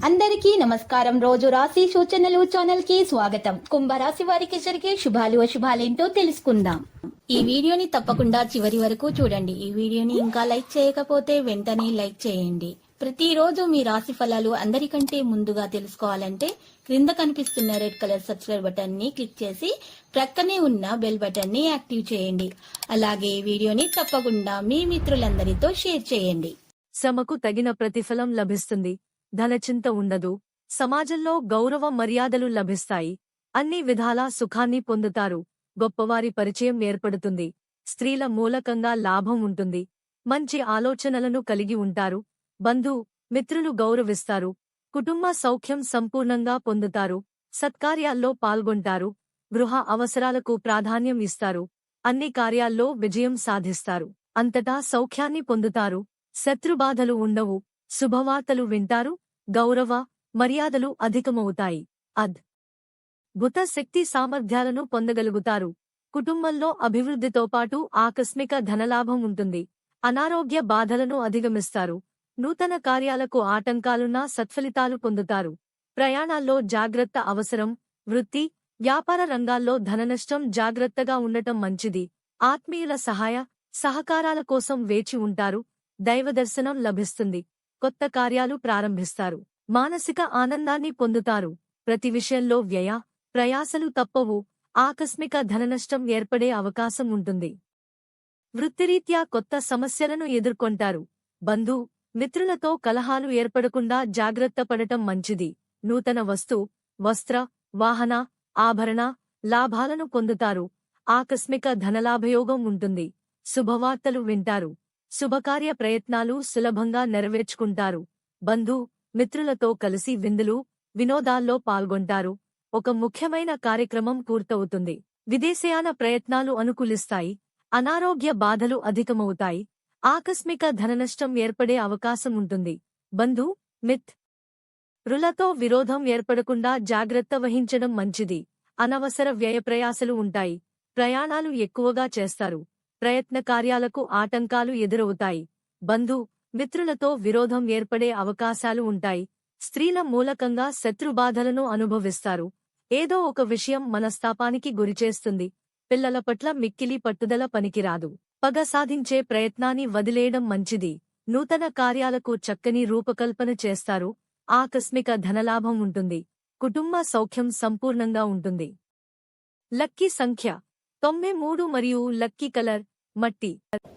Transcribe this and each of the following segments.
అందరికీ నమస్కారం. రోజు రాశి సూచనలు ఛానల్ కి స్వాగతం. కుంభరాశి వారికి జరిగే శుభాలు అశుభాలేంటో తెలుసుకుందాం. ఈ వీడియోని తప్పకుండా చివరి వరకు చూడండి. ఈ వీడియోని ఇంకా లైక్ చేయకపోతే వెంటనే లైక్ చేయండి. ప్రతిరోజు మీ రాశి ఫలాలు అందరికంటే ముందుగా తెలుసుకోవాలంటే క్రింద కనిపిస్తున్న రెడ్ కలర్ సబ్స్క్రైబ్ బటన్ ని క్లిక్ చేసి ప్రక్కనే ఉన్న బెల్ బటన్ ని యాక్టివ్ చేయండి. అలాగే ఈ వీడియోని తప్పకుండా మీ మిత్రులందరితో షేర్ చేయండి. శ్రమకు తగిన ప్రతిఫలం లభిస్తుంది. ధనచింత ఉండదు. సమాజంలో గౌరవ మర్యాదలు లభిస్తాయి. అన్ని విధాలా సుఖాన్ని పొందుతారు. గొప్పవారి పరిచయం ఏర్పడుతుంది. స్త్రీల మూలకంగా లాభం ఉంటుంది. మంచి ఆలోచనలను కలిగి ఉంటారు. బంధు మిత్రులు గౌరవిస్తారు. కుటుంబ సౌఖ్యం సంపూర్ణంగా పొందుతారు. సత్కార్యాల్లో పాల్గొంటారు. గృహ అవసరాలకు ప్రాధాన్యం ఇస్తారు. అన్ని కార్యాల్లో విజయం సాధిస్తారు. అంతటా సౌఖ్యాన్ని పొందుతారు. శత్రుబాధలు ఉండవు. శుభవార్తలు వింటారు. గౌరవ మర్యాదలు అధికమవుతాయి. అద్భుత శక్తి సామర్థ్యాలను పొందగలుగుతారు. కుటుంబంలో అభివృద్ధితో పాటు ఆకస్మిక ధనలాభం ఉంటుంది. అనారోగ్య బాధలను అధిగమిస్తారు. నూతన కార్యాలకు ఆటంకాలున్నా సత్ఫలితాలు పొందుతారు. ప్రయాణాల్లో జాగ్రత్త అవసరం. వృత్తి వ్యాపార రంగాల్లో ధననష్టం. జాగ్రత్తగా ఉండటం మంచిది. ఆత్మీయుల సహాయ సహకారాల కోసం వేచి ఉంటారు. దైవదర్శనం లభిస్తుంది. కొత్త కార్యాలు ప్రారంభిస్తారు. మానసిక ఆనందాన్ని పొందుతారు. ప్రతి విషయంలో వ్యయ ప్రయాసలు తప్పవు. ఆకస్మిక ధననష్టం ఏర్పడే అవకాశం ఉంటుంది. వృత్తిరీత్యా కొత్త సమస్యలను ఎదుర్కొంటారు. బంధు మిత్రులతో కలహాలు ఏర్పడకుండా జాగ్రత్త పడటం మంచిది. నూతన వస్త్ర వాహన ఆభరణ లాభాలను పొందుతారు. ఆకస్మిక ధనలాభయోగం ఉంటుంది. శుభవార్తలు వింటారు. శుభకార్య ప్రయత్నాలు సులభంగా నెరవేర్చుకుంటారు. బంధు మిత్రులతో కలిసి విందులు వినోదాల్లో పాల్గొంటారు. ఒక ముఖ్యమైన కార్యక్రమం పూర్తవుతుంది. విదేశయాన ప్రయత్నాలు అనుకూలిస్తాయి. అనారోగ్య బాధలు అధికమవుతాయి. ఆకస్మిక ధననష్టం ఏర్పడే అవకాశం ఉంటుంది. బంధు మిత్రులతో విరోధం ఏర్పడకుండా జాగ్రత్త వహించడం మంచిది. అనవసర వ్యయప్రయాసలు ఉంటాయి. ప్రయాణాలు ఎక్కువగా చేస్తారు. ప్రయత్న కార్యాలకు ఆటంకాలు ఎదురవుతాయి. బంధు మిత్రులతో విరోధం ఏర్పడే అవకాశాలు ఉంటాయి. స్త్రీల మూలకంగా శత్రుబాధలను అనుభవిస్తారు. ఏదో ఒక విషయం మనస్తాపానికి గురిచేస్తుంది. పిల్లల పట్ల మిక్కిలి పట్టుదల పనికిరాదు. పగ సాధించే ప్రయత్నాన్ని వదిలేయడం మంచిది. నూతన కార్యాలకు చక్కని రూపకల్పన చేస్తారు. ఆకస్మిక ధనలాభం ఉంటుంది. కుటుంబ సౌఖ్యం సంపూర్ణంగా ఉంటుంది. లక్కీ సంఖ్య 93 మరియు లక్కీ కలర్ మట్టి.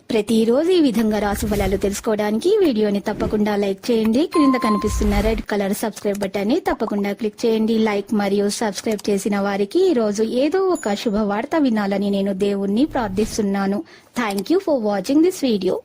ప్రతిరోజు ఈ విధంగా రాశి ఫలాలు తెలుసుకోవడానికి వీడియోని తప్పకుండా లైక్ చేయండి. క్రింద కనిపిస్తున్న రెడ్ కలర్ సబ్స్క్రైబ్ బటన్ ని తప్పకుండా క్లిక్ చేయండి. లైక్ మరియు సబ్స్క్రైబ్ చేసిన వారికి ఈ రోజు ఏదో ఒక శుభవార్త వినాలని నేను దేవుణ్ణి ప్రార్థిస్తున్నాను. Thank you for watching this video.